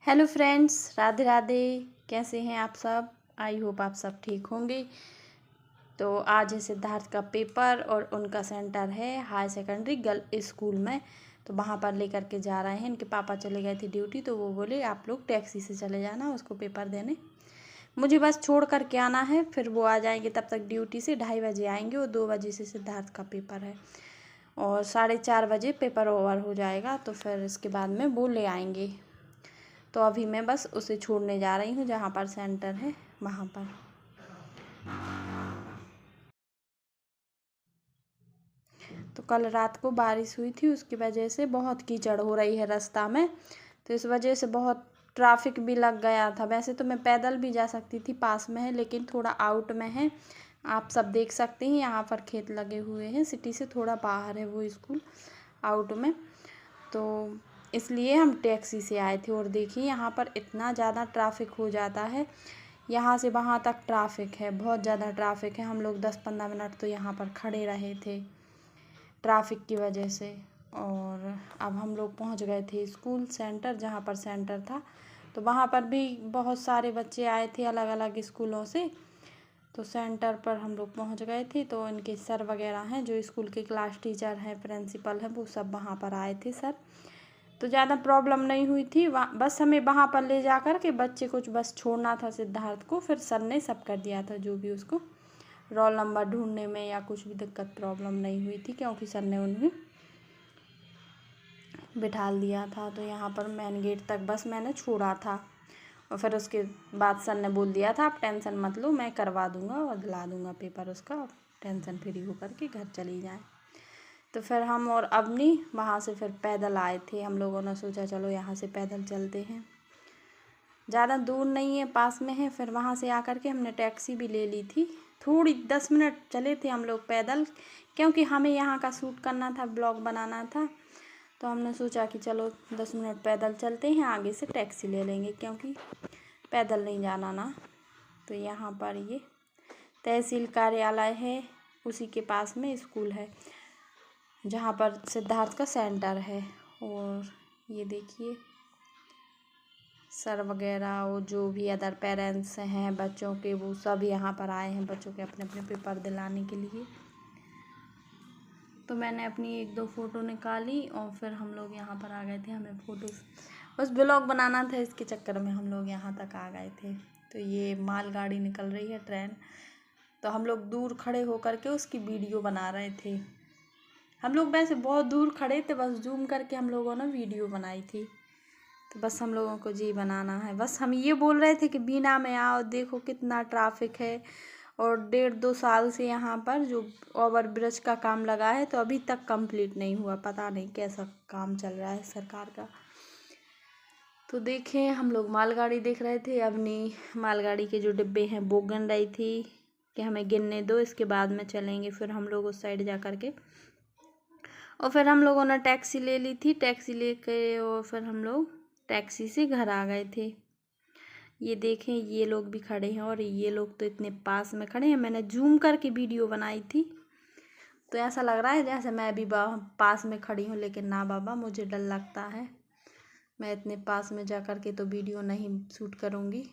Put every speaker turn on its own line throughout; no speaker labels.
Hello friends, Radhe Radhe. कैसे हैं आप सब? आई होप आप सब ठीक होंगे। तो आज है सिद्धार्थ का पेपर और उनका सेंटर है हाई सेकेंडरी गर्ल स्कूल में। तो वहाँ पर लेकर के जा रहे हैं। इनके पापा चले गए थे ड्यूटी, तो वो बोले आप लोग टैक्सी से चले जाना उसको पेपर देने। मुझे बस छोड़ कर के आना है, फिर वो आ जाएंगे। तब तक ड्यूटी से 2:30 बजे आएंगे और 2 बजे से सिद्धार्थ का पेपर है और 4:30 बजे पेपर ओवर हो जाएगा। तो फिर इसके बाद में वो ले आएंगे। तो अभी मैं बस उसे छोड़ने जा रही हूँ जहाँ पर सेंटर है वहाँ पर। तो कल रात को बारिश हुई थी, उसकी वजह से बहुत कीचड़ हो रही है रास्ता में। तो इस वजह से बहुत ट्रैफिक भी लग गया था। वैसे तो मैं पैदल भी जा सकती थी, पास में है, लेकिन थोड़ा आउट में है। आप सब देख सकते हैं यहाँ पर खेत लगे हुए हैं। सिटी से थोड़ा बाहर है वो स्कूल, आउट में। तो इसलिए हम टैक्सी से आए थे। और देखिए यहाँ पर इतना ज़्यादा ट्रैफिक हो जाता है, यहाँ से वहाँ तक ट्रैफिक है, बहुत ज़्यादा ट्रैफिक है। हम लोग 10-15 मिनट तो यहाँ पर खड़े रहे थे ट्रैफिक की वजह से। और अब हम लोग पहुँच गए थे स्कूल सेंटर, जहाँ पर सेंटर था। तो वहाँ पर भी बहुत सारे बच्चे आए थे अलग अलग स्कूलों से। तो सेंटर पर हम लोग पहुँच गए थे। तो इनके सर वगैरह हैं, जो स्कूल के क्लास टीचर हैं, प्रिंसिपल हैं, वो सब वहाँ पर आए थे सर। तो ज़्यादा प्रॉब्लम नहीं हुई थी। वहाँ बस हमें वहाँ पर ले जा कर के बच्चे कुछ बस छोड़ना था सिद्धार्थ को, फिर सर ने सब कर दिया था जो भी उसको रोल नंबर ढूंढने में या कुछ भी दिक्कत प्रॉब्लम नहीं हुई थी, क्योंकि सर ने उन्हें बिठा दिया था। तो यहाँ पर मेन गेट तक बस मैंने छोड़ा था और फिर उसके बाद सर ने बोल दिया था आप टेंशन मत लो, मैं करवा दूँगा और दिला दूँगा पेपर उसका, टेंशन फ्री होकर के घर चली जाए। तो फिर हम और अवनी वहाँ से फिर पैदल आए थे। हम लोगों ने सोचा चलो यहाँ से पैदल चलते हैं, ज़्यादा दूर नहीं है, पास में है। फिर वहाँ से आकर के हमने टैक्सी भी ले ली थी। थोड़ी 10 मिनट चले थे हम लोग पैदल, क्योंकि हमें यहाँ का शूट करना था, ब्लॉग बनाना था। तो हमने सोचा कि चलो 10 मिनट पैदल चलते हैं, आगे से टैक्सी ले लेंगे, क्योंकि पैदल नहीं जाना ना। तो यहाँ पर ये तहसील कार्यालय है, उसी के पास में स्कूल है जहाँ पर सिद्धार्थ का सेंटर है। और ये देखिए सर वगैरह और जो भी अदर पेरेंट्स हैं बच्चों के, वो सब यहाँ पर आए हैं बच्चों के अपने अपने पेपर दिलाने के लिए। तो मैंने अपनी 1-2 फ़ोटो निकाली और फिर हम लोग यहाँ पर आ गए थे। हमें फ़ोटो बस ब्लॉग बनाना था, इसके चक्कर में हम लोग यहाँ तक आ गए थे। तो ये मालगाड़ी निकल रही है, ट्रेन। तो हम लोग दूर खड़े होकर के उसकी वीडियो बना रहे थे। हम लोग वैसे बहुत दूर खड़े थे, बस जूम करके हम लोगों ने वीडियो बनाई थी। तो बस हम लोगों को जी बनाना है। बस हम ये बोल रहे थे कि बीना में आओ, देखो कितना ट्रैफिक है। और 1.5-2 साल से यहाँ पर जो ओवर ब्रिज का काम लगा है, तो अभी तक कंप्लीट नहीं हुआ। पता नहीं कैसा काम चल रहा है सरकार का। तो देखें हम लोग मालगाड़ी देख रहे थे। अपनी मालगाड़ी के जो डिब्बे हैं वो गिन रही थी कि हमें गिनने दो, इसके बाद में चलेंगे। फिर हम लोग उस साइड जा कर के, और फिर हम लोगों ने टैक्सी ले ली थी। टैक्सी लेके और फिर हम लोग टैक्सी से घर आ गए थे। ये देखें ये लोग भी खड़े हैं, और ये लोग तो इतने पास में खड़े हैं। मैंने जूम करके वीडियो बनाई थी, तो ऐसा लग रहा है जैसे मैं भी पास में खड़ी हूँ, लेकिन ना बाबा, मुझे डर लगता है। मैं इतने पास में जा कर के तो वीडियो नहीं शूट करूँगी।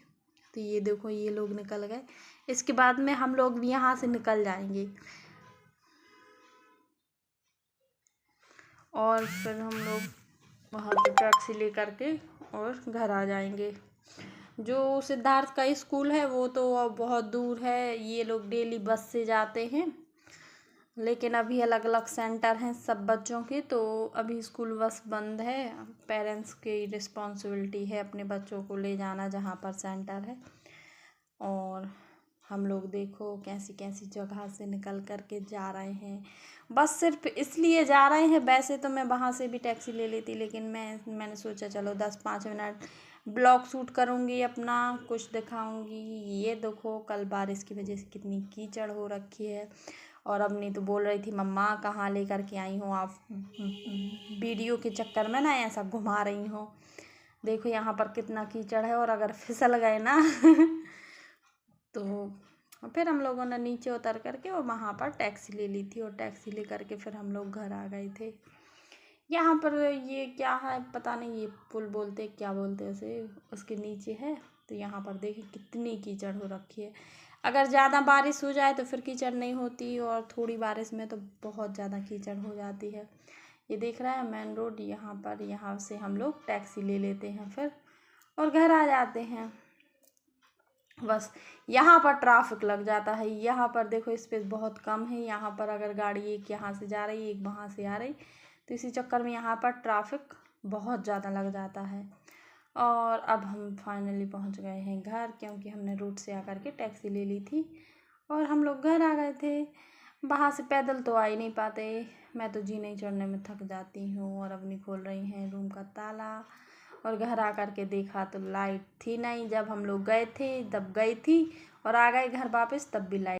तो ये देखो ये लोग निकल गए, इसके बाद में हम लोग भी यहाँ से निकल जाएंगे और फिर हम लोग वहाँ से टैक्सी ले करके और घर आ जाएंगे। जो सिद्धार्थ का स्कूल है वो तो अब बहुत दूर है, ये लोग डेली बस से जाते हैं। लेकिन अभी अलग अलग सेंटर हैं सब बच्चों के, तो अभी स्कूल बस बंद है। पेरेंट्स की रिस्पॉन्सिबिलिटी है अपने बच्चों को ले जाना जहाँ पर सेंटर है। और हम लोग देखो कैसी कैसी जगह से निकल कर के जा रहे हैं। बस सिर्फ इसलिए जा रहे हैं, वैसे तो मैं वहाँ से भी टैक्सी ले लेती, लेकिन मैंने सोचा चलो 10-5 मिनट ब्लॉग शूट करूँगी, अपना कुछ दिखाऊँगी। ये देखो कल बारिश की वजह से कितनी कीचड़ हो रखी है। और अवनी तो बोल रही थी मम्मा कहाँ लेकर के आई हो आप, वीडियो के चक्कर में ना ऐसा घुमा रही हो। देखो यहाँ पर कितना कीचड़ है, और अगर फिसल गए ना तो फिर हम लोगों ने नीचे उतर करके और वहाँ पर टैक्सी ले ली थी, और टैक्सी ले करके फिर हम लोग घर आ गए थे। यहाँ पर ये क्या है पता नहीं, ये पुल बोलते क्या बोलते हैं उसे, उसके नीचे है। तो यहाँ पर देखिए कितनी कीचड़ हो रखी है। अगर ज़्यादा बारिश हो जाए तो फिर कीचड़ नहीं होती, और थोड़ी बारिश में तो बहुत ज़्यादा कीचड़ हो जाती है। ये देख रहा है मेन रोड, यहाँ पर, यहाँ से हम लोग टैक्सी ले लेते हैं फिर, और घर आ जाते हैं। बस यहाँ पर ट्रैफिक लग जाता है। यहाँ पर देखो स्पेस बहुत कम है। यहाँ पर अगर गाड़ी एक यहाँ से जा रही, एक वहाँ से आ रही, तो इसी चक्कर में यहाँ पर ट्रैफिक बहुत ज़्यादा लग जाता है। और अब हम फाइनली पहुँच गए हैं घर, क्योंकि हमने रोड से आकर के टैक्सी ले ली थी और हम लोग घर आ गए थे। वहाँ से पैदल तो आ ही नहीं पाते, मैं तो जीने चढ़ने में थक जाती हूँ। और अब नहीं खोल रही हैं रूम का ताला, और घर आकर के देखा तो लाइट थी नहीं। जब हम लोग गए थे तब गई थी, और आ गए घर वापस तब भी लाइट